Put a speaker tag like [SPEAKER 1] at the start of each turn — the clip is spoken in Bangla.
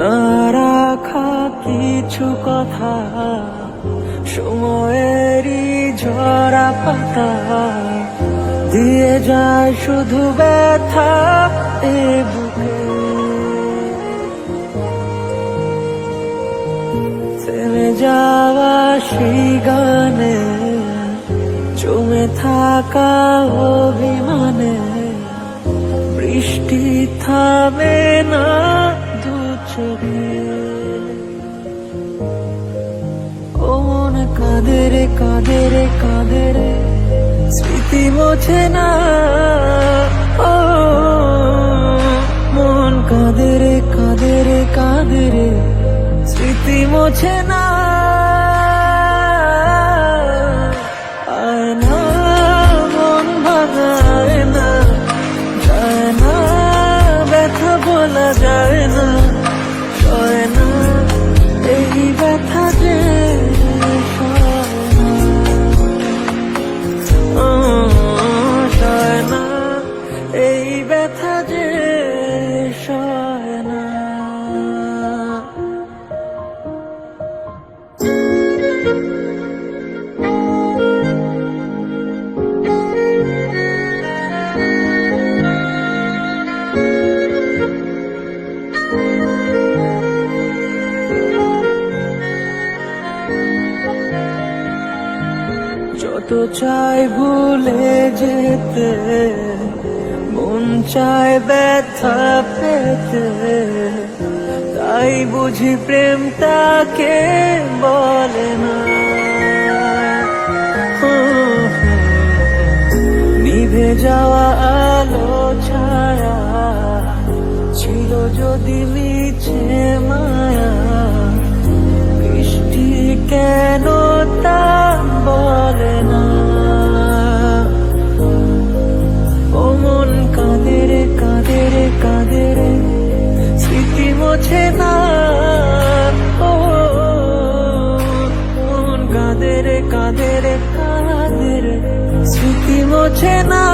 [SPEAKER 1] না রাখা কিছু কথা, সময়েরই ঝরা পাতা দিয়ে যায় শুধু ব্যথা এ বুকে। থেমে যাওয়া সেই গানে, জমে থাকা অভিমানে, বৃষ্টি থামে না দু চোখে। ও মন কাঁদে রে কাঁদে রে কাঁদে রে, স্মৃতি মোছে না। ও মন কাঁদে রে কাঁদে রে কাঁদে রে, স্মৃতি মোছে না। আয় না মন ভাঙায় না, যায় না ব্যথা বলা যায় না, সয় না এই ব্যথা যে সয় না, এই ব্যথা যে সয় না। যত চাই ভুলে যেতে, মন চায় ব্যথা পেতে, তাই বুঝি প্রেম তাকে বলে না। নিভে যাওয়া আলো ছায়া ছিল যদি মিছে মায়া, বৃষ্টি কেন তা বলে না। ও মন কাঁদে রে কাঁদে রে কাঁদে রে, স্মৃতি মোছে না। ও মন কাঁদে রে কাঁদে রে কাঁদে রে, স্মৃতি মোছে না।